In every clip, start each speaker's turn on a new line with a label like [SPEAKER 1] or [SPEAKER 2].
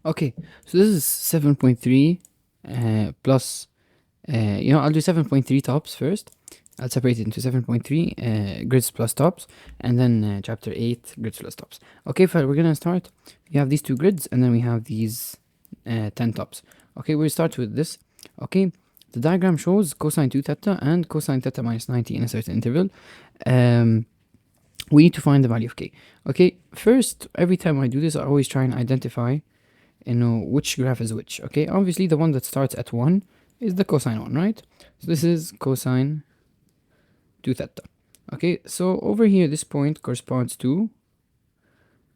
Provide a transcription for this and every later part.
[SPEAKER 1] Okay, so this is 7.3 plus, I'll do 7.3 tops first. I'll separate it into 7.3 grids plus tops, and then chapter 8 grids plus tops. Okay, we're gonna start. We have these two grids, and then we have these 10 tops. Okay, we'll start with this. Okay, the diagram shows cosine 2 theta and cosine theta minus 90 in a certain interval. We need to find the value of k. Okay, first, every time I do this, I always try and identify which graph is which. Okay, obviously the one that starts at 1 is the cosine one, right? So this is cosine 2 theta. Okay, so over here, this point corresponds to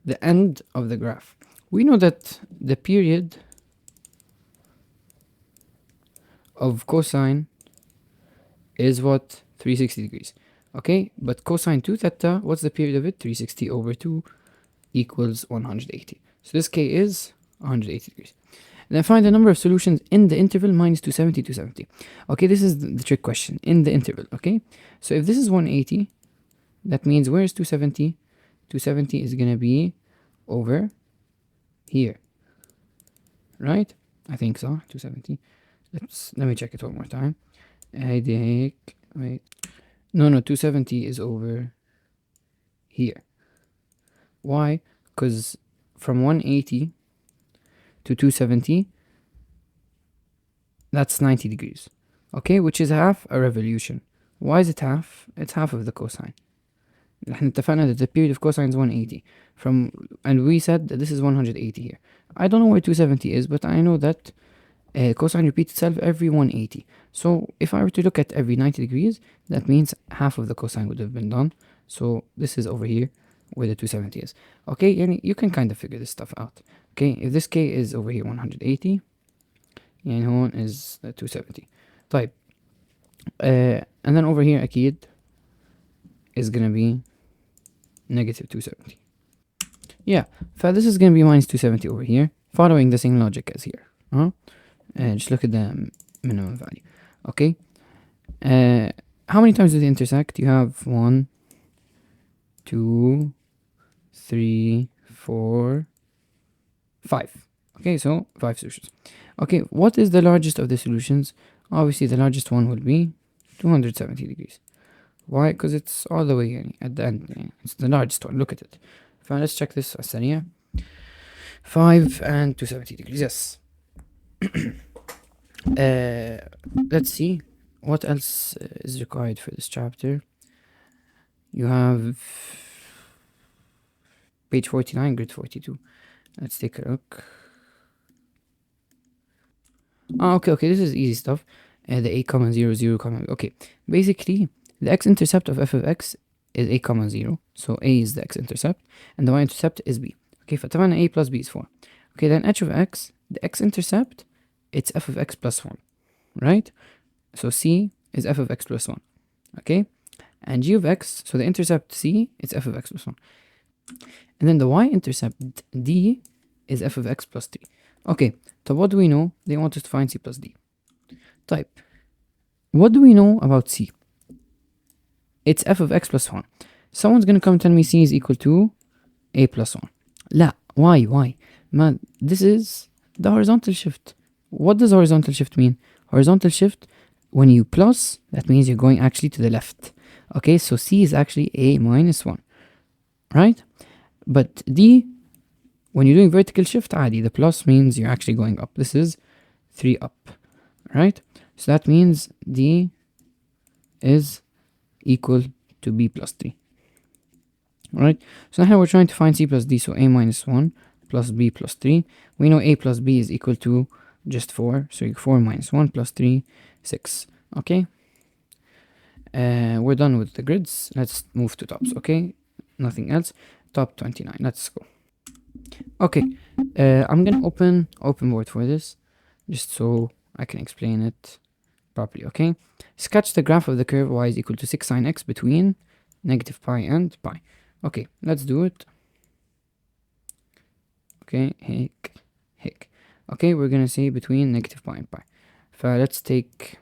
[SPEAKER 1] the end of the graph. We know that the period of cosine is what? 360 degrees. Okay, but cosine 2 theta, what's the period of it? 360 over 2 equals 180. So this k is 180 degrees. And then find the number of solutions in the interval minus 270, 270. Okay, this is the trick question. In the interval, okay? So if this is 180, that means where is 270? 270 is going to be over here. Right? I think so. 270. Let me check it one more time. Wait. No, 270 is over here. Why? Because from 180 to 270, that's 90 degrees. Okay, which is half a revolution. Why is it half? It's half of the cosine. احنا اتفقنا that the period of cosine is 180 and we said that this is 180 here. I don't know where 270 is, but I know that cosine repeats itself every 180. So if I were to look at every 90 degrees, that means half of the cosine would have been done. So this is over here where the 270 is. Okay, and you can kind of figure this stuff out. Okay, if this k is over here 180, and هون is 270. طيب, and then over here أكيد is gonna be negative 270. Yeah, this is gonna be minus 270 over here, following the same logic as here. Just look at the minimum value. Okay, how many times do they intersect? You have 1, 2, 3, 4, 5. Okay, so 5 solutions. Okay, what is the largest of the solutions? Obviously, the largest one will be 270 degrees. Why? Because it's all the way at the end. It's the largest one. Look at it. Let's check this. 5 and 270 degrees. Yes. Let's see what else is required for this chapter. You have page 49, grid 42. Let's take a look. Okay, this is easy stuff. The a comma 0, 0 comma. Okay, basically the x-intercept of f of x is a comma 0. So a is the x-intercept and the y-intercept is b. Okay, فطبعا a plus b is 4. Okay, then h of x, the x-intercept, it's f of x plus 1, right? So c is f of x plus 1, okay? And g of x, so the intercept c, it's f of x plus 1. And then the y-intercept d is f of x plus 3. Okay, so what do we know? They want us to find c plus d. Type. What do we know about c? It's f of x plus 1. Someone's gonna come tell me c is equal to a plus 1. لا, why? Man, this is the horizontal shift. What does horizontal shift mean? Horizontal shift, when you plus, that means you're going actually to the left. Okay, so c is actually a minus 1, right? But d, when you're doing vertical shift, عادي, the plus means you're actually going up. This is 3 up, right? So that means d is equal to b plus 3. Alright, so now we're trying to find c plus d, so a minus 1 plus b plus 3. We know a plus b is equal to just 4, so 4 minus 1 plus 3, 6. Okay, we're done with the grids. Let's move to tops. Okay, nothing else. Top 29, let's go. Okay, I'm gonna open board for this just so I can explain it properly. Okay, sketch the graph of the curve y is equal to 6 sine x between negative pi and pi. Okay, let's do it. Okay, hick. Okay, we're gonna say between negative pi and pi. Let's take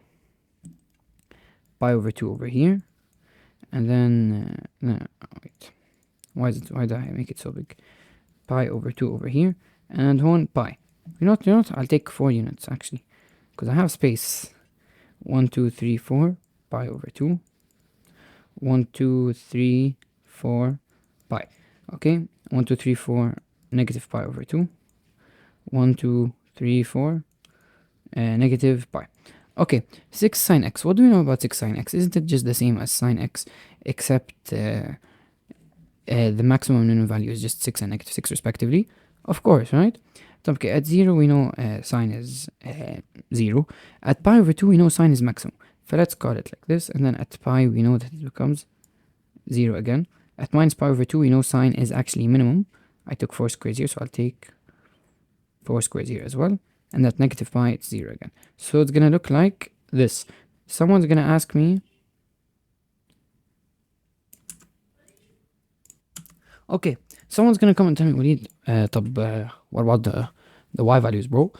[SPEAKER 1] pi over 2 over here, and then no, wait. Why did I make it so big? Pi over 2 over here, and one pi. You know what? I'll take 4 units actually, because I have space. 1, 2, 3, 4 pi over 2. 1, 2, 3, 4 pi. Okay, 1, 2, 3, 4 negative pi over 2. 1, 2, 3, 4 negative pi. Okay, 6 sine x. What do we know about 6 sine x? Isn't it just the same as sine x, except the maximum and minimum value is just 6 and negative 6 respectively? Of course, right? Okay, at 0 we know sine is 0. At pi over 2 we know sine is maximum. So let's call it like this, and then at pi we know that it becomes 0 again. At minus pi over 2 we know sine is actually minimum. I took 4 squares here, so I'll take 4 squares here as well. And at negative pi it's 0 again. So it's gonna look like this. Someone's gonna ask me, okay, someone's gonna come and tell me, وليد, what about the y values, bro?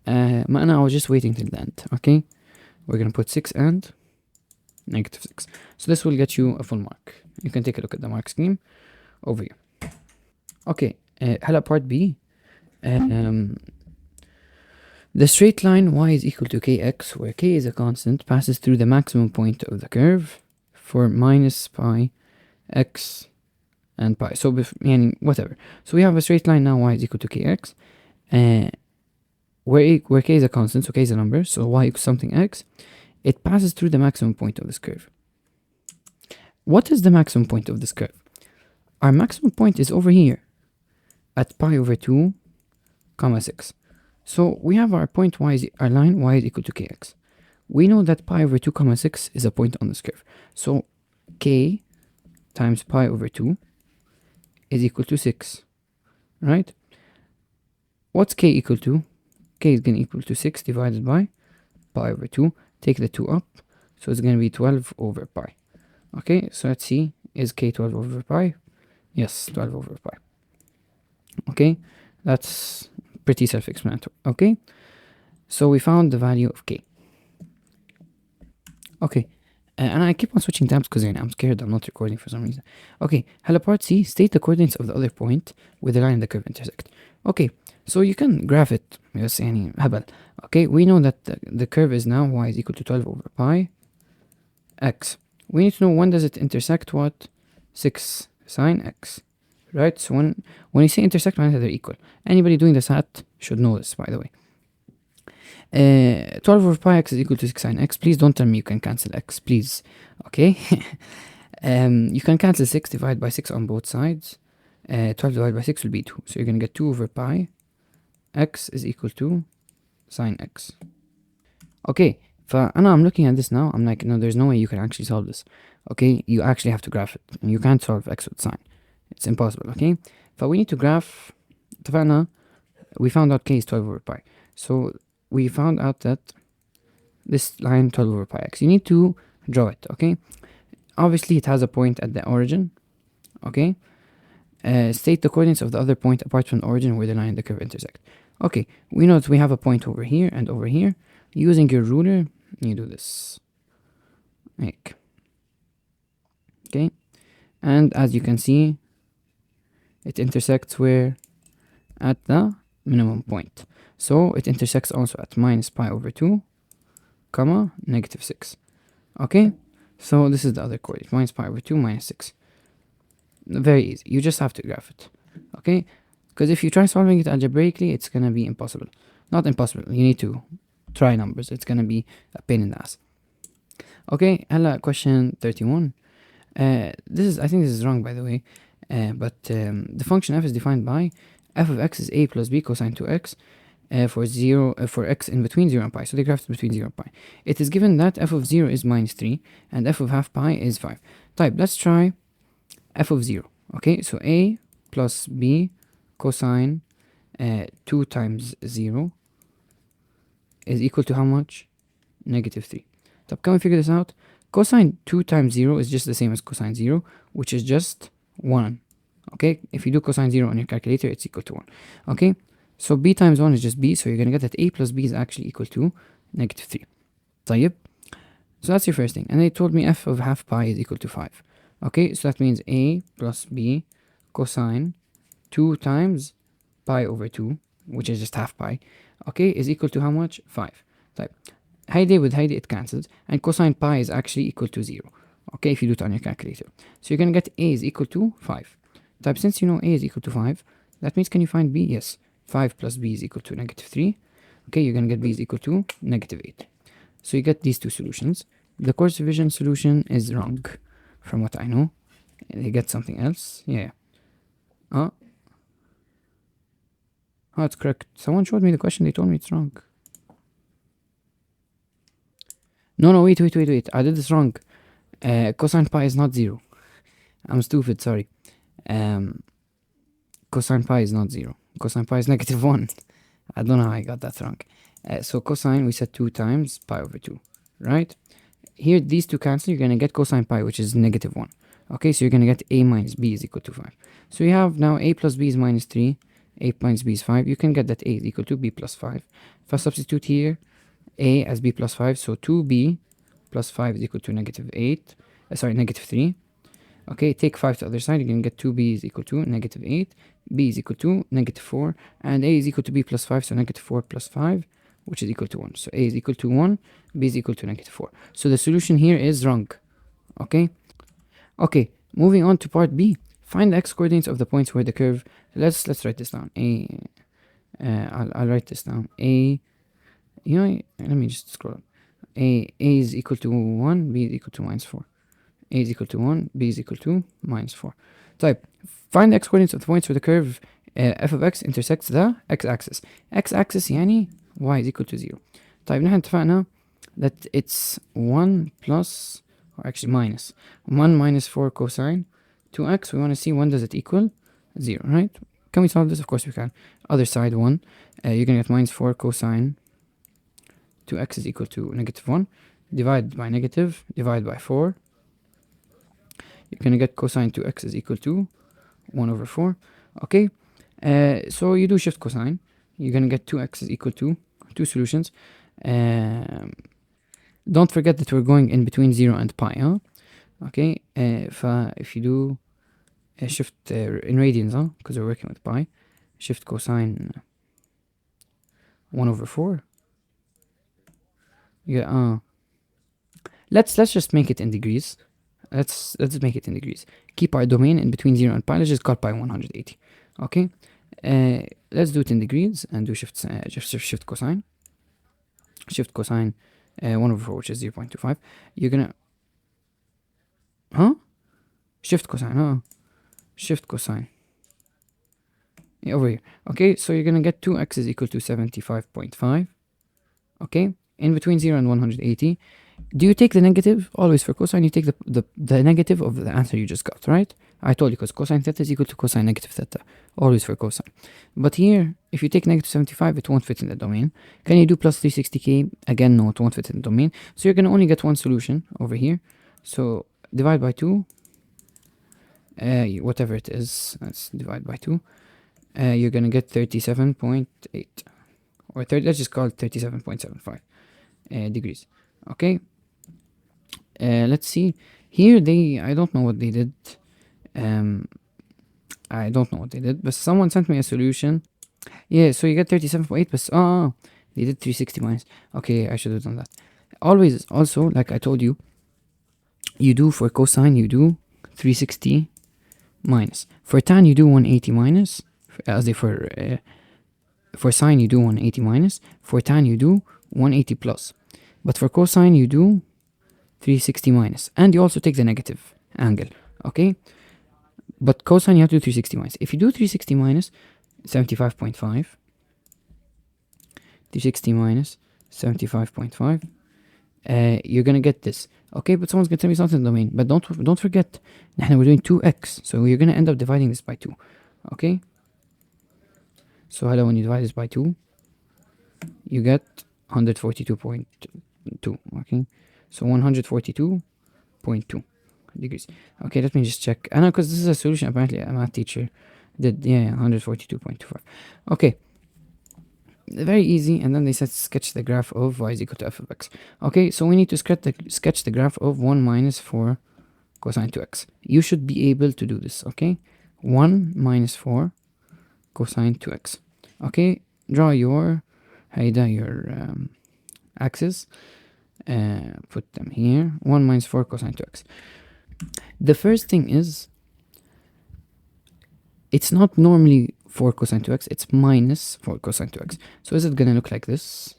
[SPEAKER 1] ما أنا I was just waiting till the end. Okay, we're gonna put 6 and negative 6. So this will get you a full mark. You can take a look at the mark scheme over here. Okay, هلا part B. The straight line y is equal to kx, where k is a constant, passes through the maximum point of the curve for minus pi x and pi. So whatever. So we have a straight line now, y is equal to kx, where k is a constant, so k is a number, so y equals something x. It passes through the maximum point of this curve. What is the maximum point of this curve? Our maximum point is over here at pi over 2 comma 6. So we have our point our line y is equal to kx. We know that pi over 2 comma 6 is a point on this curve. So k times pi over 2 is equal to 6, right? What's k equal to? K is going to equal to 6 divided by pi over 2. Take the 2 up, so it's going to be 12 over pi. Okay, so let's see, is k 12 over pi? Yes, 12 over pi. Okay, that's pretty self-explanatory. Okay, so we found the value of k. Okay, and I keep on switching tabs because I'm scared I'm not recording for some reason. Okay, hello part C, state the coordinates of the other point with the line and the curve intersect. Okay, so you can graph it. Yes, يعني هبل. Okay, we know that the curve is now y is equal to 12 over pi x. We need to know when does it intersect what? 6 sine x. Right, so when you say intersect, they're equal. Anybody doing the SAT should know this, by the way. 12 over pi x is equal to 6 sine x. Please don't tell me you can cancel x, please. Okay. You can cancel 6 divided by 6 on both sides. 12 divided by 6 will be 2. So you're going to get 2 over pi x is equal to sine x. Okay, I'm looking at this now. I'm like, no, there's no way you can actually solve this. Okay, you actually have to graph it. You can't solve x with sine. It's impossible, okay? But we need to graph. We found out k is 12 over pi. So we found out that this line 12 over pi x. You need to draw it, okay? Obviously, it has a point at the origin, okay? State the coordinates of the other point apart from the origin where the line and the curve intersect. Okay, we know that we have a point over here and over here. Using your ruler, you do this. Like, okay? And as you can see, it intersects where? At the minimum point. So it intersects also at minus pi over 2, comma, negative 6. Okay? So this is the other coordinate. Minus pi over 2, minus 6. Very easy. You just have to graph it. Okay? Because if you try solving it algebraically, it's going to be impossible. Not impossible. You need to try numbers. It's going to be a pain in the ass. Okay? هلا question 31. I think this is wrong, by the way. But the function f is defined by f of x is a plus b cosine 2x for x in between 0 and pi. So they graphed between 0 and pi. It is given that f of 0 is minus 3 and f of half pi is 5. Type, let's try f of 0. Okay, so a plus b cosine 2 times 0 is equal to how much? Negative 3. So can we figure this out? Cosine 2 times 0 is just the same as cosine 0, which is just 1. Okay, if you do cosine 0 on your calculator, it's equal to 1. Okay, so b times 1 is just b, so you're going to get that a plus b is actually equal to negative 3. طيب. So that's your first thing. And they told me f of half pi is equal to 5. Okay, so that means a plus b cosine 2 times pi over 2, which is just half pi, okay, is equal to how much? 5. Type هيدي with هيدي it cancels, and cosine pi is actually equal to 0. Okay, if you do it on your calculator. So you're gonna get a is equal to 5. Type since you know a is equal to 5, that means can you find b? Yes. 5 plus b is equal to negative 3. Okay, you're gonna get b is equal to negative 8. So you get these two solutions. The course division solution is wrong, from what I know. They get something else. Yeah. Oh, it's correct. Someone showed me the question. They told me it's wrong. No, wait. I did this wrong. Cosine pi is not 0. I'm stupid, sorry. Cosine pi is not 0. Cosine pi is negative 1. I don't know how I got that wrong. So cosine, we said 2 times pi over 2, right? Here, these two cancel. You're going to get cosine pi, which is negative 1. Okay, so you're going to get a minus b is equal to 5. So you have now a plus b is minus 3. A minus b is 5. You can get that a is equal to b plus 5. If I substitute here a as b plus 5, so 2b plus 5 is equal to negative 3. Okay, take 5 to the other side, you're going to get 2b is equal to negative 8, b is equal to negative 4, and a is equal to b plus 5, so negative 4 plus 5, which is equal to 1. So a is equal to 1, b is equal to negative 4. So the solution here is wrong. Okay, moving on to part b. Find the x-coordinates of the points where the curve... Let's write this down. I'll write this down. Let me just scroll up. A is equal to 1, b is equal to minus 4. A is equal to 1, b is equal to minus 4. Type, find the x-coordinates of the points where the curve f of x intersects the x-axis. X-axis يعني y is equal to 0. طيب نحن اتفقنا that it's 1 plus, or actually minus, 1 minus 4 cosine 2x. We want to see when does it equal 0, right? Can we solve this? Of course we can. Other side 1, you're going to get minus 4 cosine 2x is equal to negative 1. Divide by negative, divide by 4. You're going to get cosine 2x is equal to 1 over 4. Okay, so you do shift cosine. You're going to get 2x is equal to 2 solutions. Don't forget that we're going in between 0 and pi. Huh? Okay, if you do shift in radians, because we're working with pi, shift cosine 1 over 4. Yeah, let's just make it in degrees. Let's make it in degrees. Keep our domain in between 0 and pi. Let's just call pi 180. Okay, let's do it in degrees and do shift cosine. Shift cosine 1 over 4, which is 0.25. You're gonna shift cosine. Shift cosine. Yeah, over here. Okay, so you're gonna get 2x is equal to 75.5. Okay, in between 0 and 180. Do you take the negative? Always for cosine, you take the negative of the answer you just got, right? I told you, because cosine theta is equal to cosine negative theta. Always for cosine. But here, if you take negative 75, it won't fit in the domain. Can you do plus 360k? Again, no, it won't fit in the domain. So you're going to only get one solution over here. So divide by 2. Whatever it is, let's divide by 2. You're going to get 37.8. Or let's just call it 37.75 degrees. Okay. Let's see. Here I don't know what they did. But someone sent me a solution. Yeah, so you get 37.8, but they did 360 minus. Okay, I should have done that. Always, also, like I told you, you do for cosine, you do 360 minus. For tan, you do 180 minus. For sine, you do 180 minus. For tan, you do 180 plus. But for cosine, you do 360 minus. And you also take the negative angle. Okay? But cosine, you have to do 360 minus. If you do 360 minus 75.5, 360 minus 75.5, you're gonna get this. Okay, but someone's gonna tell me something in the domain. But don't forget, we're doing 2x. So you're gonna end up dividing this by 2. Okay? So when you divide this by 2, you get 142.2. Okay? So 142.2 degrees. Okay, let me just check. I know, because this is a solution. Apparently a math teacher did. 142.25. Okay, very easy. And then they said sketch the graph of y is equal to f of x. Okay, so we need to sketch the graph of 1 minus 4 cosine 2x. You should be able to do this. Okay, 1 minus 4 cosine 2x. Okay, draw your axis, put them here. 1 minus 4 cosine 2x. The first thing is, it's not normally 4 cosine 2x, it's minus 4 cosine 2x. So is it gonna look like this?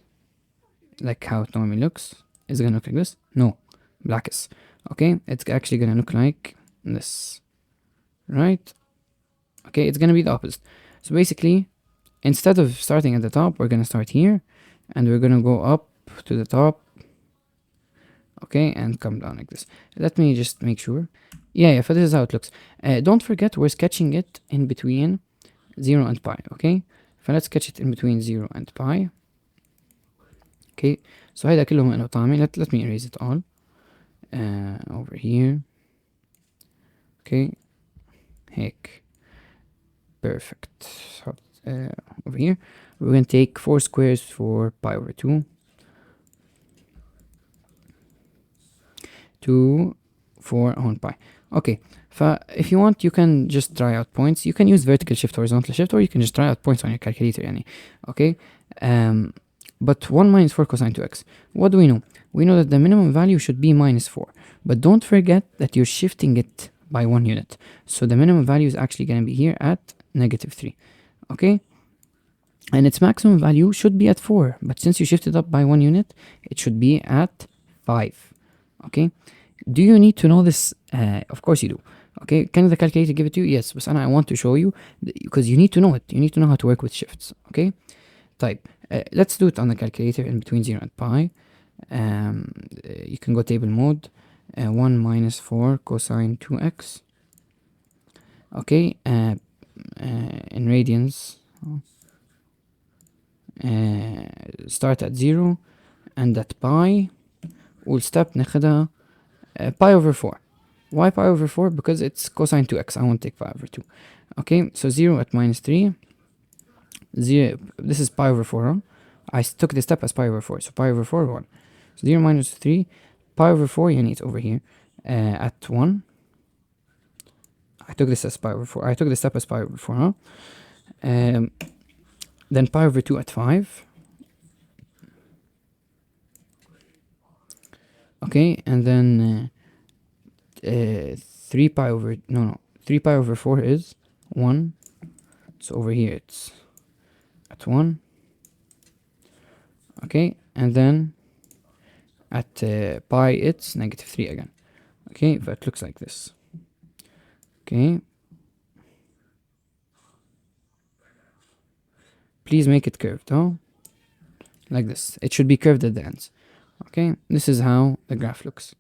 [SPEAKER 1] Like how it normally looks? Is it gonna look like this? No, blackest. Okay, it's actually gonna look like this, right? Okay, it's gonna be the opposite. So basically, instead of starting at the top, we're gonna start here, and we're gonna go up to the top, okay, and come down like this. Let me just make sure. Yeah, so this is how it looks. Don't forget, we're sketching it in between 0 and pi, okay? فlet's sketch it in between 0 and pi. Okay, so هيدا كلهم له طعمة. Let me erase it all. Over here. Okay, هيك. Perfect. So, over here, we're going to take 4 squares for pi over 2. 2, 4 on pi. Okay, if you want, you can just try out points. You can use vertical shift, horizontal shift, or you can just try out points on your calculator. Okay, but 1 minus 4 cosine 2x. What do we know? We know that the minimum value should be minus 4. But don't forget that you're shifting it by 1 unit. So the minimum value is actually going to be here at negative 3. Okay? And its maximum value should be at 4. But since you shifted up by 1 unit, it should be at 5. Okay? Do you need to know this? Of course you do. Okay? Can the calculator give it to you? Yes. But I want to show you because you need to know it. You need to know how to work with shifts. Okay? Type. Let's do it on the calculator in between 0 and pi. You can go table mode. 1 minus 4 cosine 2x. Okay, in radians, start at 0 and at pi we'll step ناخدها pi over 4. Why pi over 4? Because it's cosine 2x. I won't take pi over 2. Okay, so 0 at minus 3. 0, this is pi over 4, huh? I took the step as pi over 4, so pi over 4, 1. So 0 minus 3, pi over 4, it's over here, at 1. I took this as pi over 4. I took the step as pi over 4, huh? Then pi over 2 at 5. Okay, and then 3 pi over, 3 pi over 4 is 1. So over here it's at 1. Okay, and then at pi it's negative 3 again. Okay, but it looks like this. Okay, please make it curved, oh, like this. It should be curved at the ends. Okay, this is how the graph looks.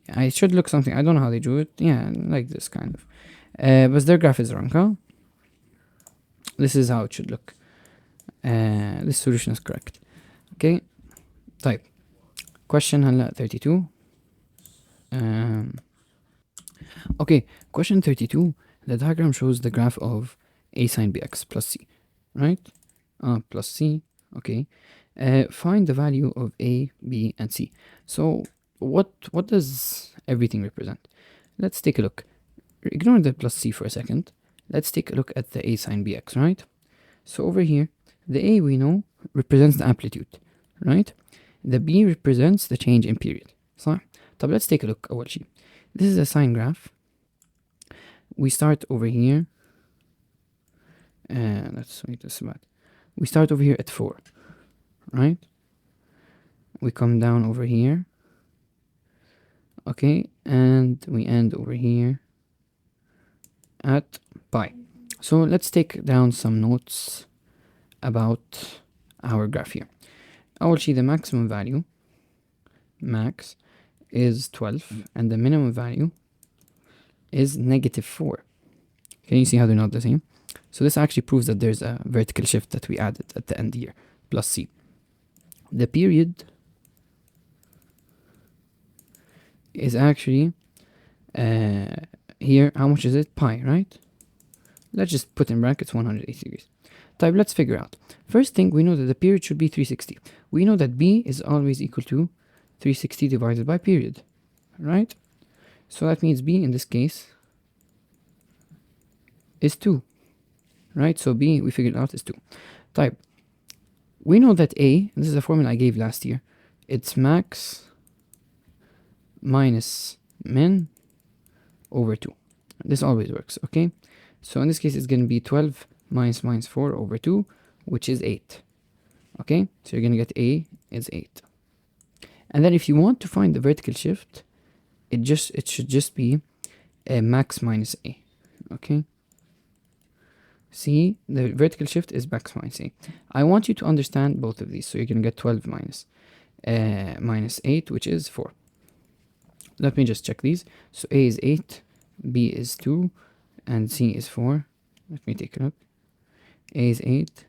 [SPEAKER 1] It should look something, I don't know how they drew it. Yeah, like this kind of. But their graph is wrong, huh? This is how it should look. This solution is correct. Okay, type question هلا 32. Okay, question 32. The diagram shows the graph of a sine bx plus c, right? Plus c. Okay. Find the value of a, b, and c. So what does everything represent? Let's take a look. Ignore the plus c for a second. Let's take a look at the a sine bx, right? So over here, the a we know represents the amplitude, right? The b represents the change in period. So let's take a look أول شيء. This is a sine graph. We start over here. Let's make this about. We start over here at 4, right? We come down over here. Okay, and we end over here at pi. So let's take down some notes about our graph here. أول شيء, the maximum value, max, is 12, and the minimum value is negative 4. Can you see how they're not the same? So this actually proves that there's a vertical shift that we added at the end here, plus c. The period is actually here, how much is it? Pi, right? Let's just put in brackets 180 degrees. Type, let's figure out. First thing, we know that the period should be 360. We know that b is always equal to 360 divided by period, right? So that means b in this case is 2, right? So b, we figured out, is 2. Type, we know that A, this is a formula I gave last year, it's max minus min over 2. This always works, okay? So in this case, it's going to be 12 minus 4 over 2, which is 8. Okay, so you're going to get A is 8. And then if you want to find the vertical shift, it should just be max minus A. Okay, see, the vertical shift is max minus A. I want you to understand both of these. So you're going to get 12 minus 8, which is 4. Let me just check these. So A is 8, B is 2, and C is 4. Let me take a look. A is 8,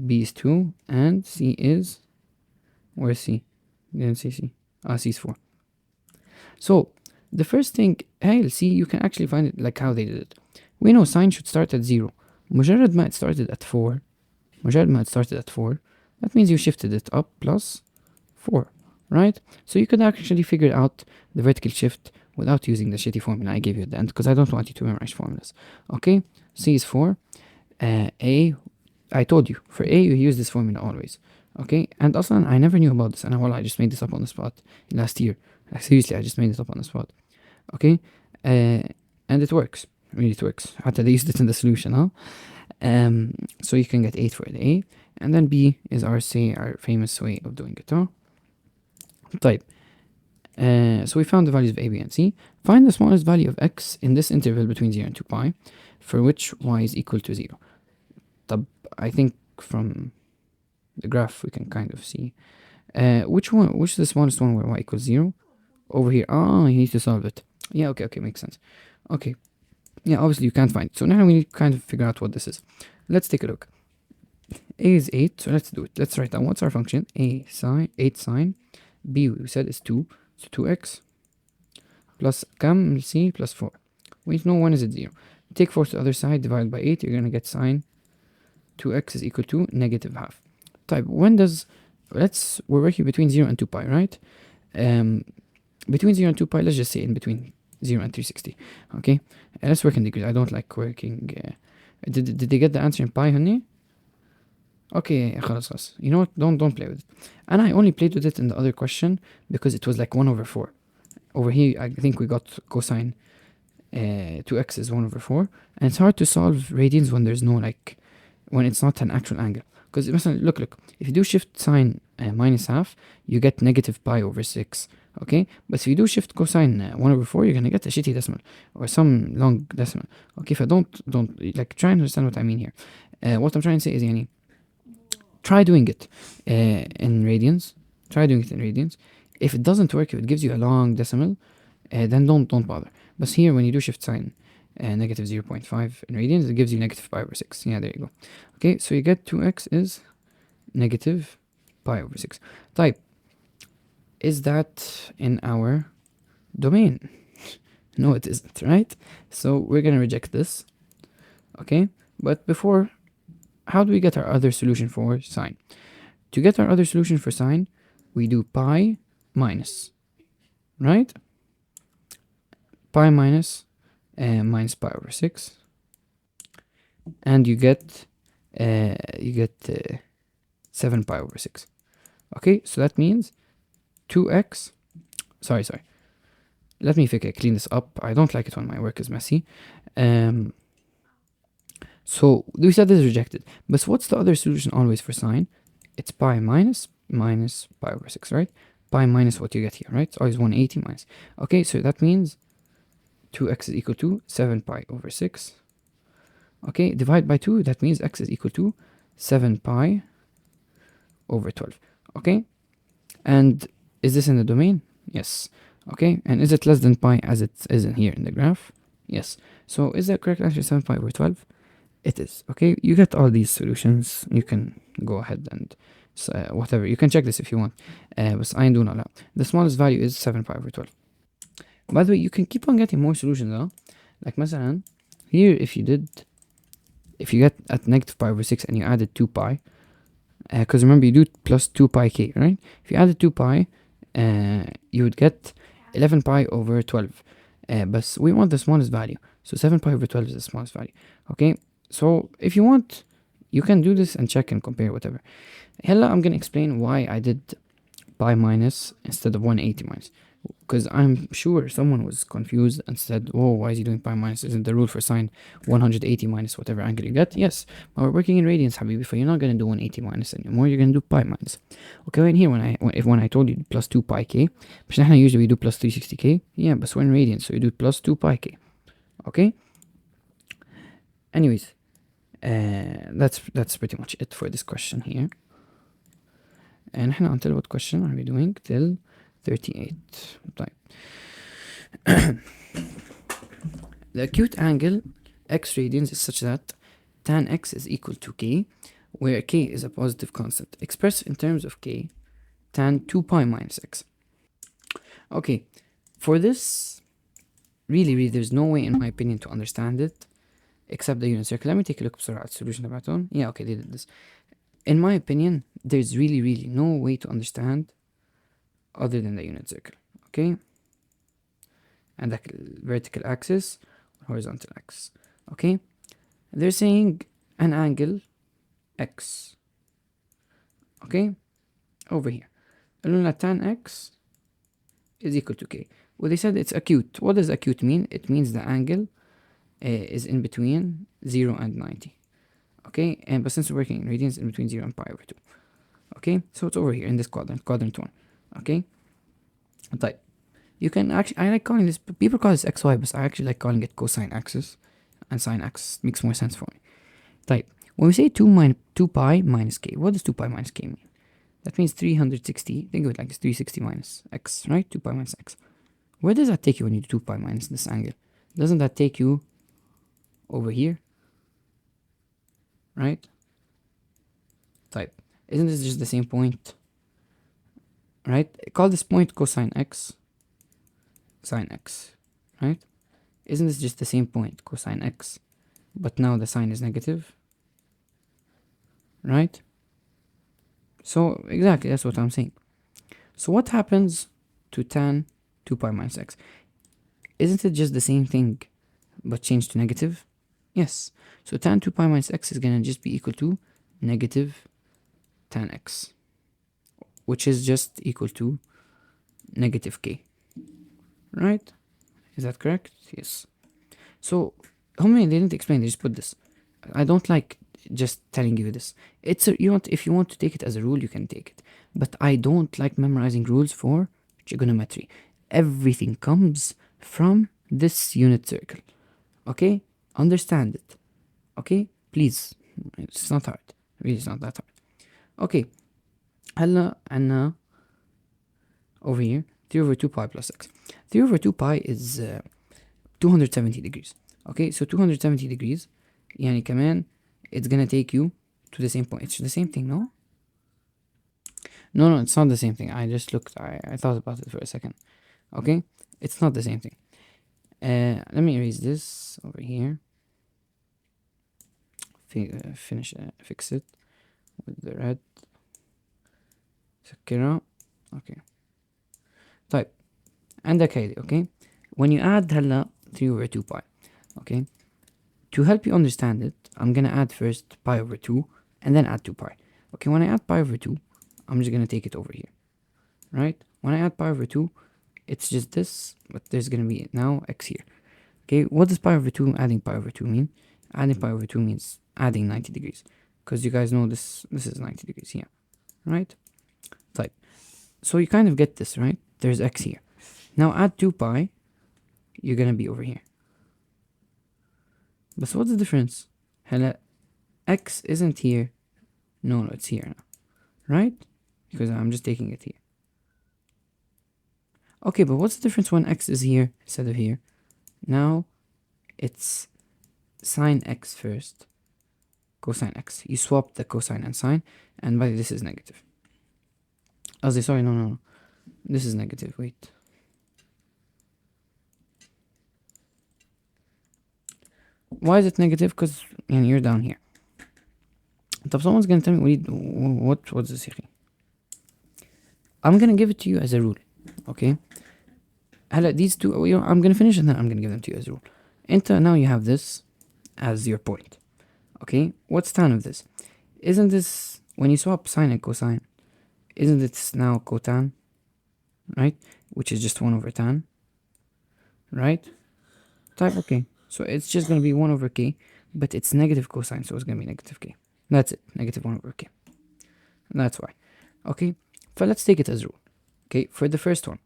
[SPEAKER 1] B is 2, and C is, where's C? Didn't see C. C is 4. So the first thing, hey, see, you can actually find it like how they did it. We know sine should start at 0. مجرد ما it started at 4, that means you shifted it up plus 4, right? So you could actually figure out the vertical shift without using the shitty formula I gave you at the end, because I don't want you to memorize formulas. Okay, C is 4. A, I told you, for A you use this formula always. Okay, and also I never knew about this, and I just made this up on the spot last year. Seriously, I just made it up on the spot. Okay, and it works. Really, it works. After they used it in the solution, huh? So you can get 8 for the A, and then B is our famous way of doing it, huh? Type. So we found the values of A, B, and C. Find the smallest value of x in this interval between 0 and 2 pi, for which y is equal to 0. I think from the graph we can kind of see which is the smallest one where y equals 0. Over here. You need to solve it. Yeah, okay, makes sense. Okay, yeah, obviously you can't find it, so now we need to kind of figure out what this is. Let's take a look. A is 8, so let's do it. Let's write down what's our function. A sine, 8 sine. B we said is 2, so 2x plus C plus 4. We need to know when is it 0. Take 4 to the other side, divide by 8, you're going to get sine 2x is equal to negative half. Type, when does, we're working between 0 and 2 pi, right? Between 0 and 2 pi, let's just say in between 0 and 360. Okay, let's work in degrees. I don't like working. Did they get the answer in pi, honey? Okay, خلاص. You know what? Don't play with it. And I only played with it in the other question because it was like 1 over 4. Over here, I think we got cosine 2x is 1 over 4. And it's hard to solve radians when there's no when it's not an actual angle. Because look, if you do shift sine minus half, you get negative pi over 6. Okay, but if you do shift cosine 1 over 4, you're gonna get a shitty decimal or some long decimal. Okay, so don't try and understand what I mean here. What I'm trying to say is, try doing it in radians. If it doesn't work, if it gives you a long decimal, then don't bother. But here, when you do shift sine negative 0.5 in radians, it gives you negative pi over 6. Yeah, there you go. Okay, so you get 2x is negative pi over 6. Type, is that in our domain? No, it isn't, right? So we're going to reject this. Okay, but before, how do we get our other solution for sine? To get our other solution for sine, we do pi minus, right? Pi minus pi over 6, and you get 7 pi over 6. Okay, so that means 2x, sorry, let me clean this up. I don't like it when my work is messy. So we said this is rejected, but what's the other solution always for sine? It's pi minus pi over 6, right? Pi minus what you get here, right? It's always 180 minus. Okay, so that means 2x is equal to 7 pi over 6. Okay, divide by 2, that means x is equal to 7 pi over 12. Okay, and is this in the domain? Yes. Okay, and is it less than pi as it is in here in the graph? Yes. So is that correct answer 7 pi over 12? It is. Okay, you get all these solutions. You can go ahead and whatever. You can check this if you want. But I do not know. The smallest value is 7 pi over 12. By the way, you can keep on getting more solutions, though. Like مثلا here, if you get at negative pi over 6 and you added 2 pi, because remember you do plus 2 pi k, right? If you added 2 pi, you would get 11 pi over 12. But we want the smallest value, so 7 pi over 12 is the smallest value. Okay, so if you want, you can do this and check and compare whatever. هلا I'm gonna explain why I did pi minus instead of 180 minus, because I'm sure someone was confused and said, oh, why is he doing pi minus? Isn't the rule for sine 180 minus whatever angle you get? Yes, but we're working in radians, habibi, so you're not going to do 180 minus anymore, you're going to do pi minus. Okay, right here, when I told you plus 2 pi k, مش نحن usually we do plus 360k, yeah, but we're in radians, so you do plus 2 pi k. Okay, anyways, that's pretty much it for this question here. And نحن until what question are we doing? Till 38. طيب. The acute angle x radians is such that tan x is equal to k, where k is a positive constant. Expressed in terms of k, tan 2 pi minus x. Okay, for this, really, there's no way in my opinion to understand it except the unit circle. Let me take a look بسرعة at the solution تبعتهم. Yeah, okay, they did this. In my opinion, there's really no way to understand other than the unit circle. Okay, and the vertical axis, horizontal axis. Okay, they're saying an angle x. Okay, over here, tan x is equal to k. Well, they said it's acute. What does acute mean? It means the angle is in between 0 and 90. Okay, and but since we're working in radians, in between 0 and pi over 2. Okay, so it's over here in this quadrant 1. Okay, type. You can actually, I like calling this, people call this xy, but I actually like calling it cosine axis and sine axis. Makes more sense for me. Type. When we say 2 pi minus k, what does 2 pi minus k mean? That means 360, think of it like this, 360 minus x, right? 2 pi minus x. Where does that take you when you do 2 pi minus this angle? Doesn't that take you over here? Right? Type. Isn't this just the same point? Right? Call this point cosine x, sine x, right? Isn't this just the same point, cosine x, but now the sign is negative, right? So exactly, that's what I'm saying. So what happens to tan 2 pi minus x? Isn't it just the same thing, but changed to negative? Yes. So tan 2 pi minus x is gonna just be equal to negative tan x, which is just equal to negative k, right? Is that correct? Yes. So they didn't explain, they just put this. I don't like just telling you this. It's if you want to take it as a rule, you can take it, but I don't like memorizing rules for trigonometry. Everything comes from this unit circle. Okay, understand it. Okay, please, it's not hard, really, it's not that hard. Okay, هلا عنا over here 3 over 2 pi plus x. 3 over 2 pi is 270 degrees. Okay, so 270 degrees يعني كمان it's gonna take you to the same point. It's the same thing, no? No, it's not the same thing. I just looked, I thought about it for a second. Okay, it's not the same thing. Let me erase this over here. Fix it with the red. سكرها. Okay. طيب عندك هيدي. Okay, when you add هلا 3 over 2 pi. Okay, to help you understand it, I'm gonna add first pi over 2 and then add 2 pi. Okay, when I add pi over 2, I'm just gonna take it over here, right? When I add pi over 2, it's just this, but there's gonna be now x here. Okay, what does pi over 2 adding pi over 2 mean? Adding pi over 2 means adding 90 degrees, because you guys know this is 90 degrees here, right? Type. So you kind of get this, right? There's x here. Now add 2 pi, you're gonna be over here. But what's the difference? Hella, x isn't here. No, it's here now, right? Because I'm just taking it here. Okay, but what's the difference when x is here instead of here? Now it's sine x first, cosine x. You swap the cosine and sine, and by the way, this is negative. Sorry, no. This is negative, wait. Why is it negative? Because you're down here. طب someone's gonna tell me what's this here? I'm gonna give it to you as a rule. Okay, هلا these two, I'm gonna finish and then I'm gonna give them to you as a rule. Now you have this as your point. Okay, what's tan of this? Isn't this, when you swap sine and cosine, isn't it now cotan, right? Which is just 1 over tan, right? Type, okay. So it's just going to be 1 over k, but it's negative cosine, so it's going to be negative k. That's it, negative 1 over k. That's why. Okay, so let's take it as rule. Okay, for the first one,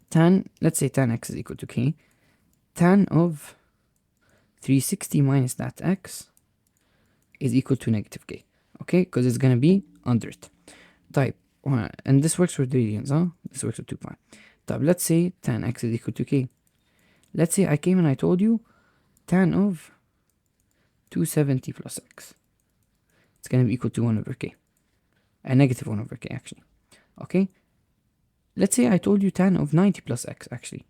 [SPEAKER 1] tan, let's say tan x is equal to k. Tan of 360 minus that x is equal to negative k. Okay, because it's going to be under it. Type, and this works for the radians, huh? This works for 2 pi. Type, let's say tan x is equal to k. Let's say I came and I told you tan of 270 plus x. It's going to be equal to 1 over k. A negative 1 over k, actually. Okay? Let's say I told you tan of 90 plus x, actually.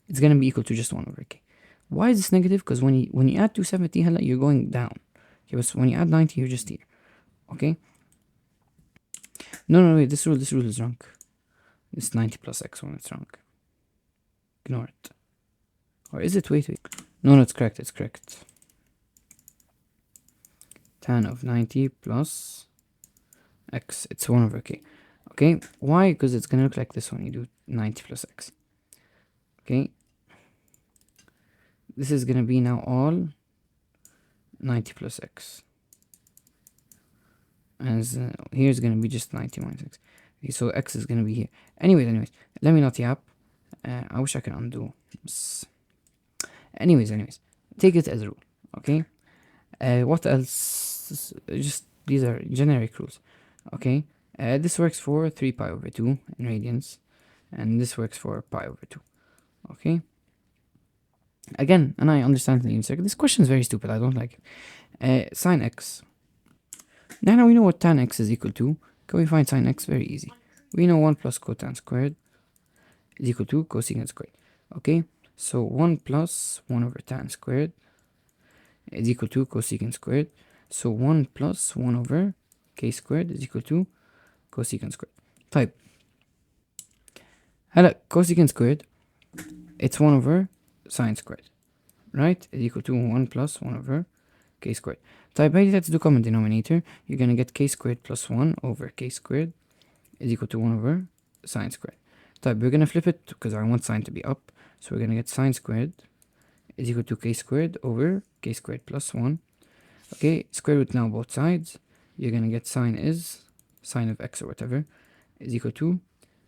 [SPEAKER 1] It's going to be equal to just 1 over k. Why is this negative? Because when you add 270, you're going down. Okay, but when you add 90, you're just here. Okay? No, wait, this rule is wrong. It's 90 plus x when it's wrong. Ignore it. Or is it? Wait. No, it's correct, it's correct. Tan of 90 plus x, it's 1 over k. Okay, why? Because it's gonna look like this when you do 90 plus x. Okay, this is gonna be now all 90 plus x, and here's gonna be just 90 minus x. Okay, so x is gonna be here. Anyways, let me not yap. I wish I could undo. Anyways, take it as a rule. Okay, what else? Just these are generic rules. Okay, this works for 3 pi over 2 in radians, and this works for pi over 2. Okay, again, and I understand the circle. This question is very stupid, I don't like it. Sine x. Now we know what tan x is equal to. Can we find sine x? Very easy. We know 1 plus cotan squared is equal to cosecant squared. Okay, so 1 plus 1 over tan squared is equal to cosecant squared. So 1 plus 1 over k squared is equal to cosecant squared. Type. Cosecant squared, it's 1 over sine squared, right? Is equal to 1 plus 1 over k squared. Type, let's do common denominator. You're going to get k squared plus 1 over k squared is equal to 1 over sine squared. Type, we're going to flip it because I want sine to be up. So we're going to get sine squared is equal to k squared over k squared plus 1. Okay, square root now both sides. You're going to get sine of x or whatever is equal to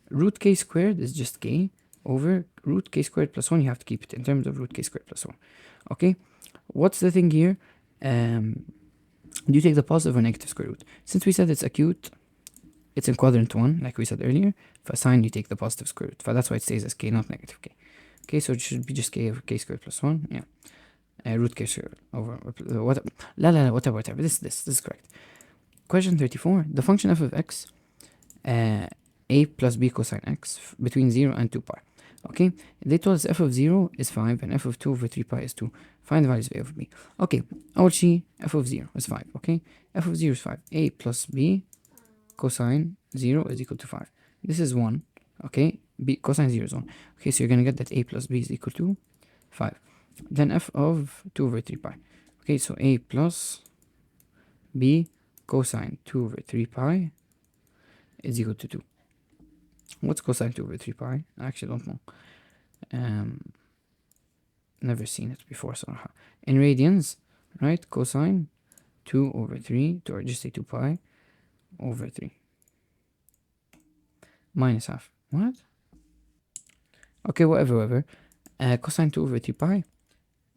[SPEAKER 1] root k squared is just k over root k squared plus 1. You have to keep it in terms of root k squared plus 1. Okay, what's the thing here? Do you take the positive or negative square root? Since we said it's acute, it's in quadrant 1, like we said earlier. For sine, you take the positive square root. That's why it stays as k, not negative k. Okay, so it should be just k over k squared plus 1. Yeah. Root k squared over whatever. This is correct. Question 34. The function f of x, a plus b cosine x between 0 and 2 pi. Okay, they told us f of 0 is 5 and f of 2 over 3 pi is 2. Find the values of a over b. Okay, I will see f of 0 is 5. Okay, f of 0 is 5. A plus b cosine 0 is equal to 5. This is 1. Okay, b cosine 0 is 1. Okay, so you're going to get that a plus b is equal to 5. Then f of 2 over 3 pi. Okay, so a plus b cosine 2 over 3 pi is equal to 2. What's cosine 2 over 3 pi? I actually don't know. Never seen it before, so in radians, right? Cosine 2 over 3, or just say 2 pi over 3 minus half. What? Okay, whatever. Cosine 2 over 3 pi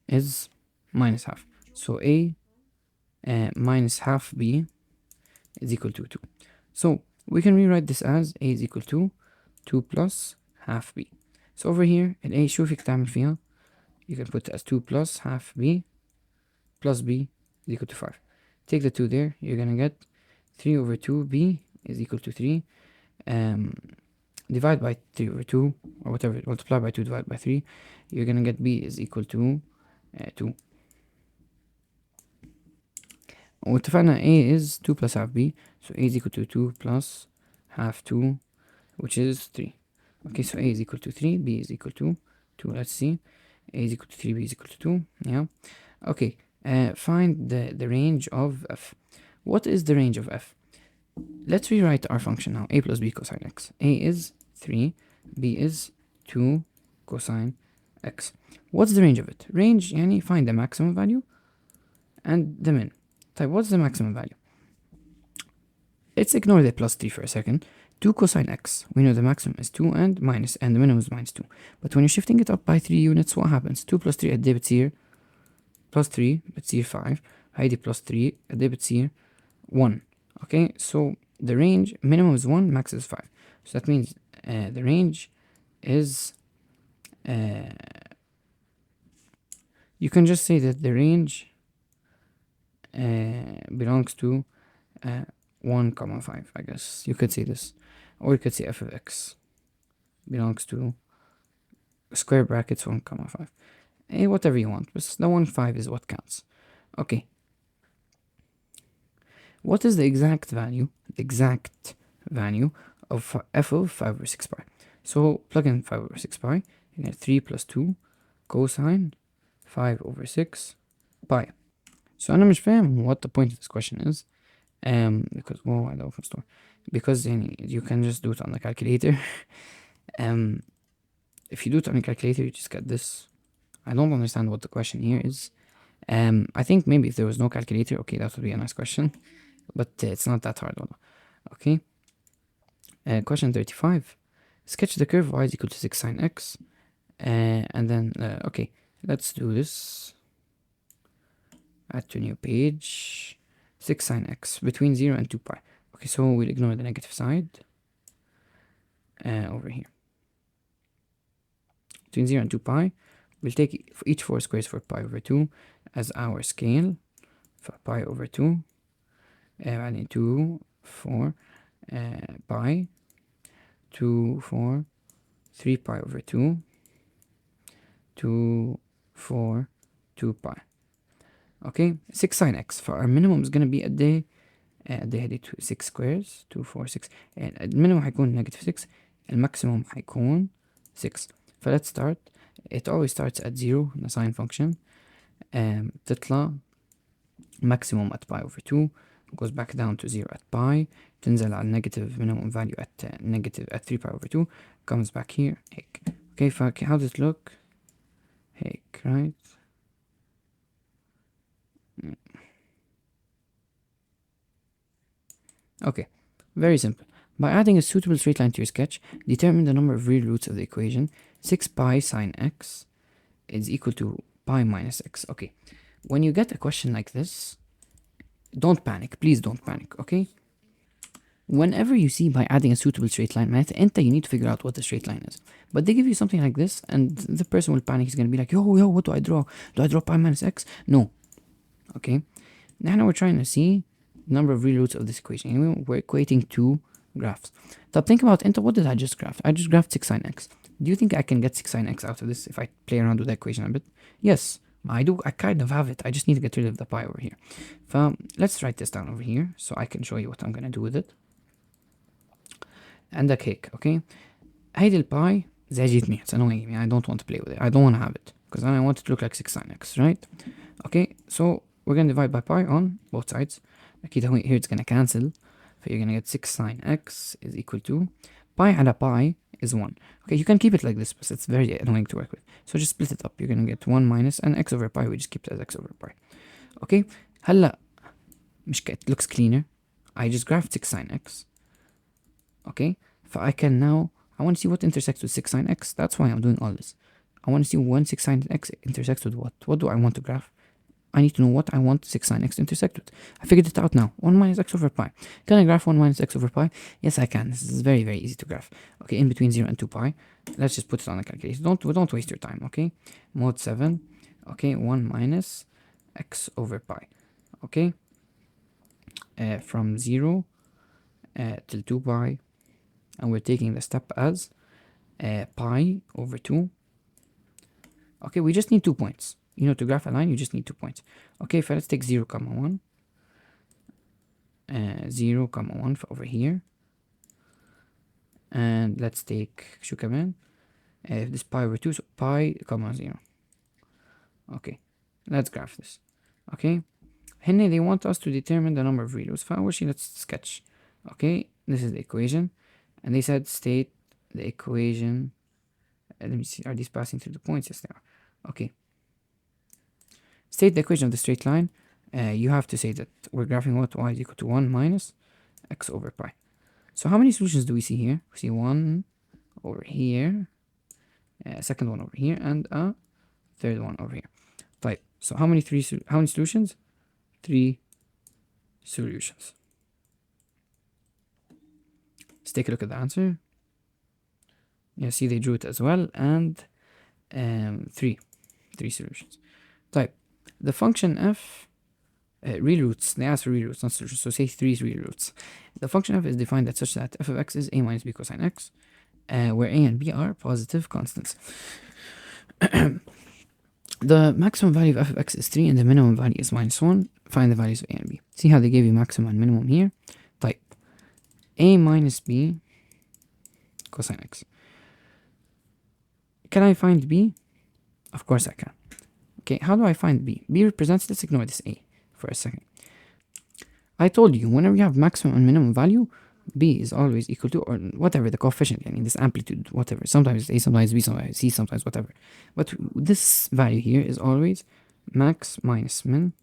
[SPEAKER 1] is minus half. So a minus half b is equal to 2. So we can rewrite this as a is equal to 2 plus half b. So over here, in a شو فيك تعمل فيها? You can put it as 2 plus half b plus b is equal to 5. Take the 2 there, you're gonna get 3 over 2b is equal to 3. Divide by 3 over 2, or whatever, multiply by 2, divide by 3. You're gonna get b is equal to 2. واتفقنا a is 2 plus half b, so a is equal to 2 plus half 2, which is 3. Okay, so a is equal to 3, b is equal to 2. Let's see. A is equal to 3, b is equal to 2. Yeah. Okay, Find the range of f. What is the range of f? Let's rewrite our function now. A plus b cosine x. A is 3, b is 2 cosine x. What's the range of it? Range يعني find the maximum value and the min. طيب, what's the maximum value? Let's ignore the plus 3 for a second. 2 cosine x. We know the maximum is 2 and minus, and the minimum is minus 2. But when you're shifting it up by 3 units, what happens? 2 plus 3 قد بتصير plus 3 بتصير 5. هيدي plus 3 قد بتصير 1. Okay, so the range minimum is 1, max is 5. So that means the range is you can just say that the range belongs to 1 comma 5, I guess. You could say this, or you could say f of x belongs to square brackets 1 comma 5. Whatever you want, but the 1 5 is what counts. Okay, what is the exact value of f of 5 over 6 pi? So plug in 5 over 6 pi, you get 3 plus 2 cosine 5 over 6 pi. So أنا مش فاهم what the point of this question is. Because whoa, I open store. Because you can just do it on the calculator. If you do it on the calculator, you just get this. I don't understand what the question here is. I think maybe if there was no calculator, okay, that would be a nice question. But it's not that hard one. Okay. Question 35. Sketch the curve y is equal to 6 sine x. And then, okay, let's do this. Add to new page. 6 sine x between 0 and 2 pi. Okay, so we'll ignore the negative side. Over here. Between 0 and 2 pi, we'll take each 4 squares for pi over 2 as our scale for pi over 2. And 2, 4, pi, 2, 4, 3 pi over 2, 2, 4, 2 pi. Okay, 6 sine x. For our minimum is gonna be a day. هذه 6 squares 2 4 6. المينيموم هيكون negative 6. الماكسيموم هيكون 6. Let's start. It always starts at 0 the sine function. تطلع maximum at pi over 2, goes back down to 0 at pi, تنزل على negative minimum value at negative at 3 pi over 2, comes back here هيك. Okay, how does it look? هيك, right? Okay, very simple. By adding a suitable straight line to your sketch, determine the number of real roots of the equation. 6 pi sine x is equal to pi minus x. Okay, when you get a question like this, don't panic. Please don't panic, okay? Whenever you see by adding a suitable straight line math, you need to figure out what the straight line is. But they give you something like this, and the person will panic. He's going to be like, yo, what do I draw? Do I draw pi minus x? No. Okay? Now we're trying to see the number of real roots of this equation. Anyway, we're equating two graphs. So think about, what did I just graph? I just graphed 6 sine x. Do you think I can get 6 sine x out of this if I play around with the equation a bit? Yes, I do. I kind of have it. I just need to get rid of the pi over here. Let's write this down over here so I can show you what I'm going to do with it. And the cake, okay? هيدي الباي زعجتني. It's annoying me. I don't want to play with it. I don't want to have it because then I want it to look like 6 sine x, right? Okay, so we're going to divide by pi on both sides. أكيد here it's going to cancel. So you're going to get 6 sine x is equal to pi على pi is 1. Okay, you can keep it like this, but it's very annoying to work with. So just split it up. You're going to get 1 minus and x over pi. We just keep it as x over pi. Okay, هلا مش it looks cleaner. I just graphed 6 sine x. Okay, so I can now, I want to see what intersects with 6 sine x. That's why I'm doing all this. I want to see when 6 sine x intersects with what. What do I want to graph? I need to know what I want 6 sine x to intersect with. I figured it out now. 1 minus x over pi. Can I graph 1 minus x over pi? Yes, I can. This is very, very easy to graph. Okay, in between 0 and 2 pi. Let's just put it on the calculator. Don't waste your time, okay? Mod 7. Okay, 1 minus x over pi. Okay? From 0 till 2 pi. And we're taking the step as pi over 2. Okay, we just need 2 points. To graph a line, you just need 2 points. Okay, so let's take 0, 1. 0, 1 for over here. And let's take شو كمان? This pi over 2, so pi, 0. Okay, let's graph this. Okay, هنا they want us to determine the number of real roots. فأول شي let's sketch. Okay, this is the equation, and they said state the equation. Let me see, are these passing through the points? Yes, they are. Okay, state the equation of the straight line. You have to say that we're graphing what? Y is equal to 1 minus x over pi. So how many solutions do we see here? We see one over here, second one over here, and a third one over here. Right. So how many solutions? 3 solutions. Let's take a look at the answer. Yeah, see they drew it as well, and 3 solutions. Type the function f real roots. They ask for real roots, not solutions. So say 3 real roots. The function f is defined as such that f of x is a minus b cosine x, where a and b are positive constants. The maximum value of f of x is 3 and the minimum value is minus 1. Find the values of a and b. See how they gave you maximum and minimum here? Type a minus b cosine x. Can I find b? Of course I can. Okay, how do I find b? B represents, let's ignore this a for a second. I told you, whenever you have maximum and minimum value, b is always equal to, or whatever the coefficient, I mean this amplitude, whatever. Sometimes a, sometimes b, sometimes c, sometimes whatever. But this value here is always max minus min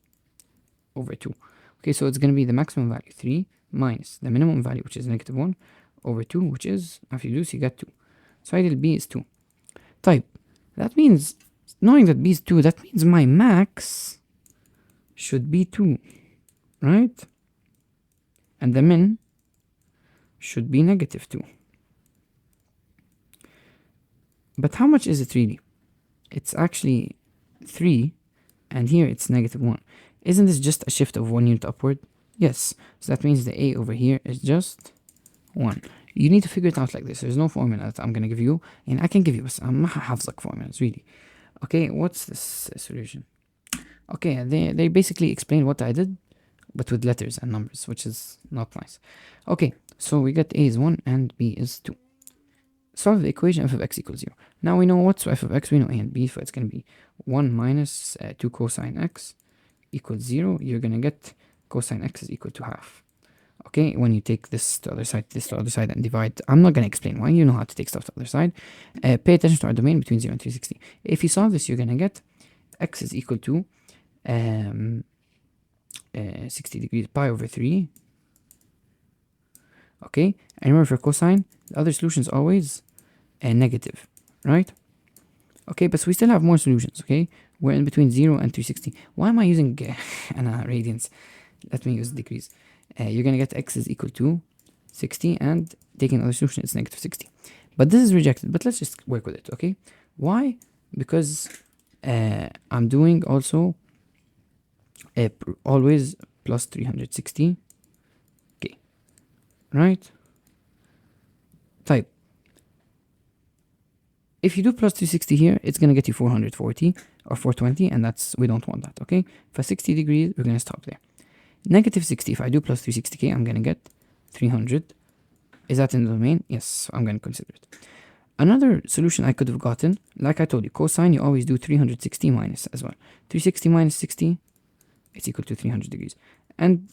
[SPEAKER 1] over 2. Okay, so it's going to be the maximum value 3 minus the minimum value, which is negative 1, over 2, which is, after you do this, you get 2. So ideal b is 2. Type. That means, knowing that b is 2, that means my max should be 2, right? And the min should be negative 2. But how much is it really? It's actually 3, and here it's negative 1. Isn't this just a shift of 1 unit upward? Yes. So that means the a over here is just 1. You need to figure it out like this. There's no formula that I'm going to give you, and I can give you, but I'm not حافظك formulas, really. Okay, what's this solution? Okay, they basically explain what I did, but with letters and numbers, which is not nice. Okay, so we get a is 1 and b is 2. Solve the equation f of x equals 0. Now we know what's f of x, we know a and b, so it's going to be 1 minus 2 cosine x equals 0. You're going to get cosine x is equal to half. Okay, when you take this to the other side, this to the other side, and divide, I'm not going to explain why, you know how to take stuff to the other side. Pay attention to our domain between 0 and 360. If you solve this, you're going to get x is equal to 60 degrees pi over 3. Okay, and remember for cosine, the other solution is always negative, right? Okay, but we still have more solutions, okay? We're in between 0 and 360. Why am I using radians? Let me use degrees. You're going to get x is equal to 60, and taking another solution, it's negative 60. But this is rejected, but let's just work with it, okay? Why? Because I'm doing also always plus 360, okay, right? Type. If you do plus 360 here, it's going to get you 440 or 420, and we don't want that, okay? For 60 degrees, we're going to stop there. Negative 60, if I do plus 360k, I'm going to get 300. Is that in the domain? Yes, so I'm going to consider it. Another solution I could have gotten, like I told you, cosine, you always do 360 minus as well. 360 minus 60, it's equal to 300 degrees. And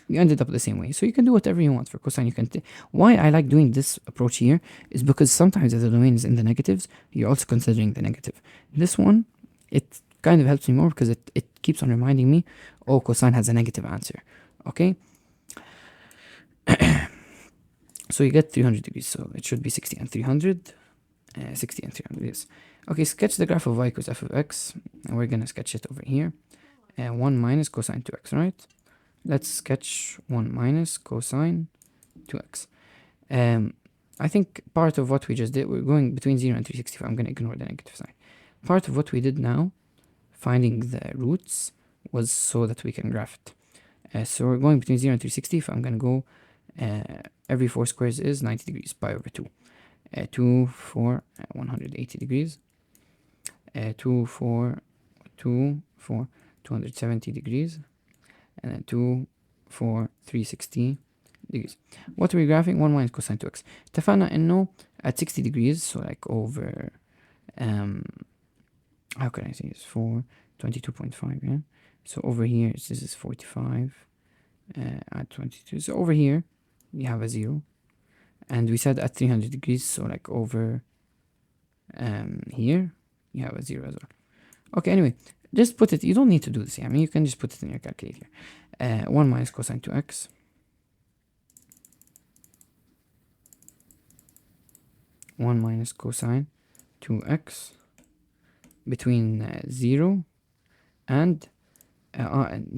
[SPEAKER 1] you ended up the same way. So you can do whatever you want for cosine. You can. Why I like doing this approach here is because sometimes if the domain is in the negatives, you're also considering the negative. This one, it kind of helps me more because it keeps on reminding me, oh, cosine has a negative answer. Okay? So you get 300 degrees. So it should be 60 and 300. 60 and 300, yes. Okay, sketch the graph of y equals f of x. And we're going to sketch it over here. 1 minus cosine 2x, right? Let's sketch 1 minus cosine 2x. I think part of what we just did, we're going between 0 and 360. I'm going to ignore the negative sign. Part of what we did now, finding the roots, was so that we can graph it. So we're going between 0 and 360. If I'm going to go, every 4 squares is 90 degrees, pi over 2. 2, 4, 180 degrees. 2, 4, 2, 4, 270 degrees. And then 2, 4, 360 degrees. What are we graphing? 1 minus cosine 2x. اتفقنا انه at 60 degrees, so like over how can I say this? 4, 22.5, yeah? So over here, this is 45, add 22. So over here, we have a 0. And we said at 300 degrees, so like over here, you have a 0 as well. Okay, anyway, just put it, you don't need to do this. I mean, you can just put it in your calculator. 1 minus cosine 2x. 1 minus cosine 2x between 0 and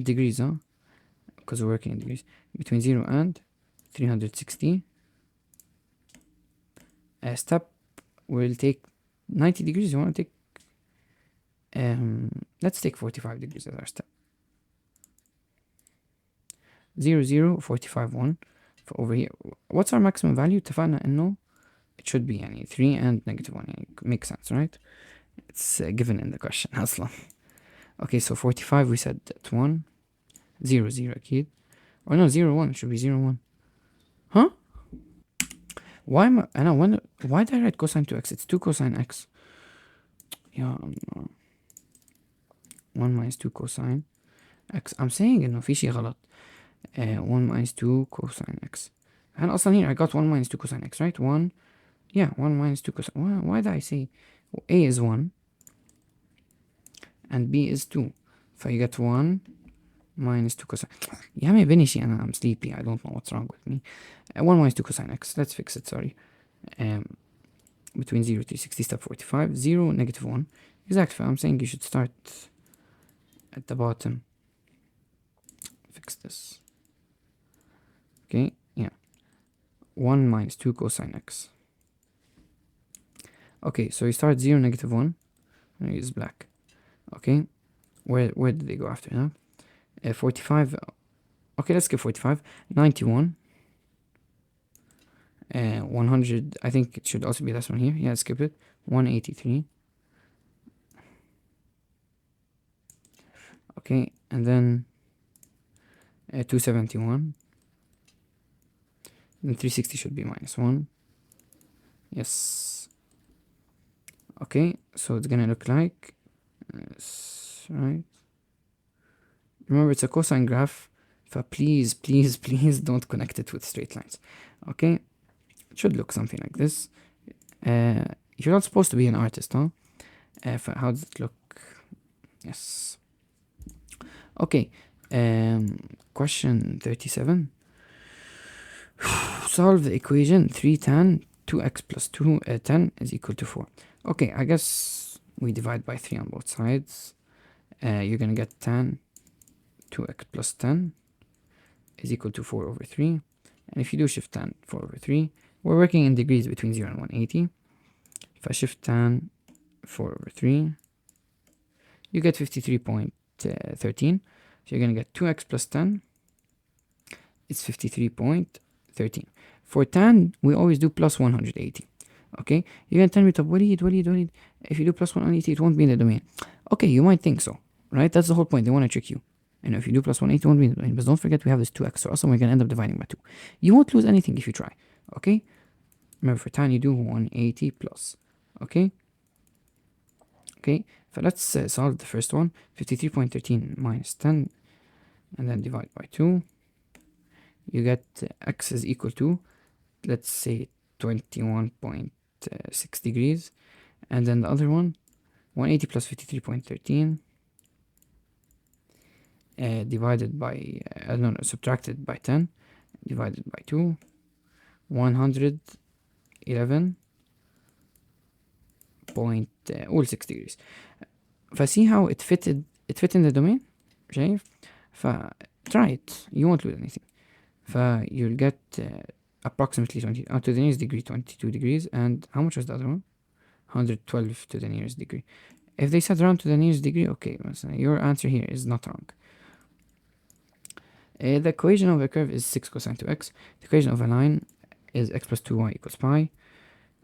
[SPEAKER 1] degrees, because we're working in degrees, between 0 and 360. Step will take 90 degrees. You want to take let's take 45 degrees as our step. 0 0 45 1 for over here. What's our maximum value? اتفقنا انه it should be يعني 3 and negative 1. يعني makes sense, right? It's given in the question اصلا. Okay, so 45 we said at 1. 0 0 أكيد. Or no, 0 1. It should be 0 1. Huh? Why did I write cosine 2x? It's 2 cosine x. Yeah, 1 minus 2 cosine x. I'm saying إنه في شي غلط. 1 minus 2 cosine x. And also here I got 1 minus 2 cosine x, right? 1 minus 2 cosine. Why did I say a is 1 and b is 2? So you get 1 minus 2 cosine. يا عمي بنشي أنا I'm sleepy. I don't know what's wrong with me. 1 minus 2 cosine x. Let's fix it, sorry. Between 0 to 60, step 45. 0, negative 1. Exactly. I'm saying you should start at the bottom. Fix this. Okay, yeah. 1 minus 2 cosine x. Okay, so you start 0, negative 1. I'm gonna use black. Okay, where did they go after that? 45. Okay, let's skip 45. 91. 100. I think it should also be this one here. Yeah, skip it. 183. Okay, and then 271. Then 360 should be minus 1. Yes. Okay, so it's gonna look like this, right? Remember, it's a cosine graph, so please, please, please don't connect it with straight lines. Okay, it should look something like this. You're not supposed to be an artist, huh? How does it look? Yes. Okay, question 37. Solve the equation 3 tan 2x plus 10 is equal to 4. Okay, I guess we divide by 3 on both sides. You're gonna get tan 2x plus 10 is equal to 4 over 3. And if you do shift tan 4 over 3, we're working in degrees between 0 and 180. If I shift tan 4 over 3, you get 53.13. So you're gonna get 2x plus 10 is 53.13. For tan, we always do plus 180. Okay, you're gonna tell me, Walid, if you do plus 180, it won't be in the domain. Okay, you might think so, right? That's the whole point. They want to trick you. And if you do plus 180, it won't be in the domain. But don't forget, we have this 2x, so also we're gonna end up dividing by 2. You won't lose anything if you try. Okay, remember for tan, you do 180 plus. Okay, so let's solve the first one. 53.13 minus 10, and then divide by 2. You get x is equal to, let's say, 21.6 degrees. And then the other one, 180 plus 53.13 divided by, subtracted by 10, divided by 2, 111.6 degrees. فسee how it fit in the domain. شايف؟ try it, you won't lose anything. You'll get approximately 20 to the nearest degree, 22 degrees. And how much was the other one? 112 to the nearest degree. If they said round to the nearest degree, okay, your answer here is not wrong. The equation of a curve is 6 cosine 2x. The equation of a line is x plus 2y equals pi.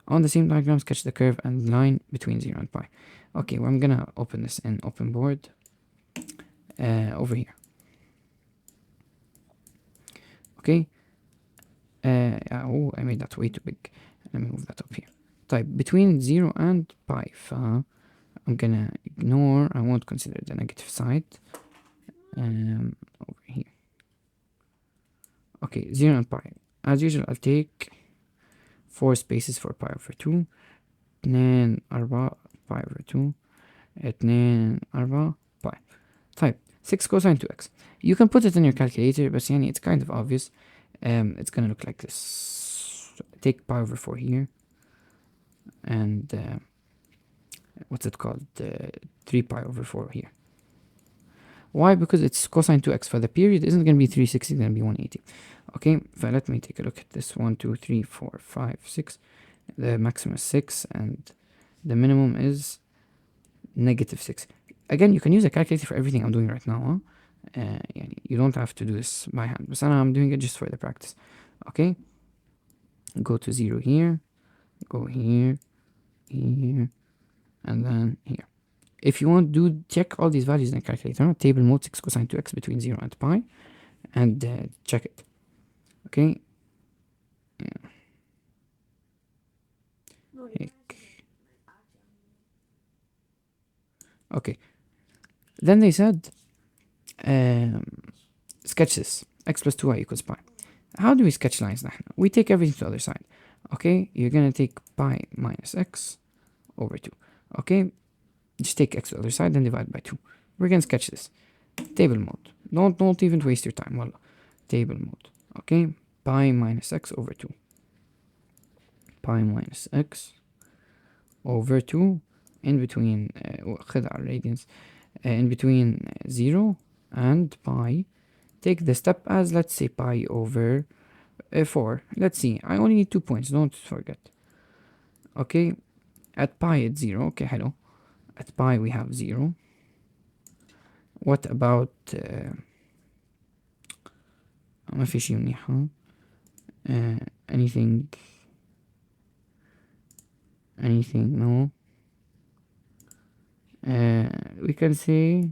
[SPEAKER 1] On the same diagram, sketch the curve and line between 0 and pi. Okay, well, I'm gonna open this in open board over here. Okay. Oh, I made that way too big. Let me move that up here. Type between 0 and pi. I'm gonna ignore, I won't consider the negative side. over here. Okay, 0 and pi. As usual, I'll take 4 spaces for pi over 2. 2 4 pi over 2. 2 4 pi. طيب 6 cosine 2x. You can put it in your calculator, but it's kind of obvious. It's gonna look like this. Take pi over 4 here, and what's it called? 3 pi over 4 here. Why? Because it's cosine 2x. For the period isn't gonna be 360, it's gonna be 180. Okay, so let me take a look at this. 1 2 3 4 5 6. The maximum is 6, and the minimum is -6. Again, you can use a calculator for everything I'm doing right now. You don't have to do this by hand, but I'm doing it just for the practice. Okay, go to 0 here, go here, here, and then here. If you want to check all these values in the calculator, table mode 6 cosine 2x between 0 and pi, and check it. Okay. Okay. Then they said, sketch this. X plus 2y equals pi. How do we sketch lines now? We take everything to the other side. Okay, you're gonna take pi minus x over 2. Okay, just take x to the other side and divide by 2. We're gonna sketch this. Table mode. Don't even waste your time. Well, table mode. Okay, pi minus x over 2. Pi minus x over 2 in between radians, in between 0 and pi. Take the step as, let's say, pi over 4. Let's see, I only need 2 points, don't forget. Okay, at pi it's 0. Okay, hello. At pi we have 0. What about ما في شي منيحة. anything, no. We can say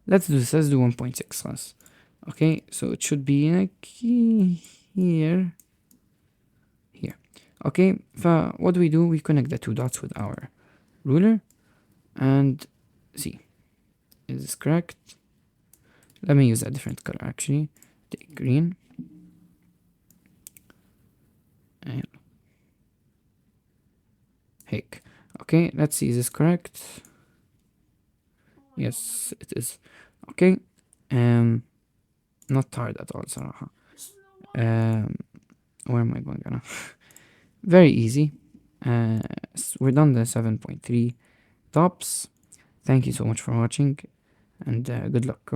[SPEAKER 1] let's do this. Let's do 1.6 class. Okay, so it should be like here. Okay, so what do? We connect the 2 dots with our ruler and see, is this correct? Let me use a different color actually. Take green. Heck. Okay, let's see, is this correct? Yes, it is. Okay, not hard at all صراحة. Where am I going now? Very easy. We're done the 7.3 tops. Thank you so much for watching, and good luck.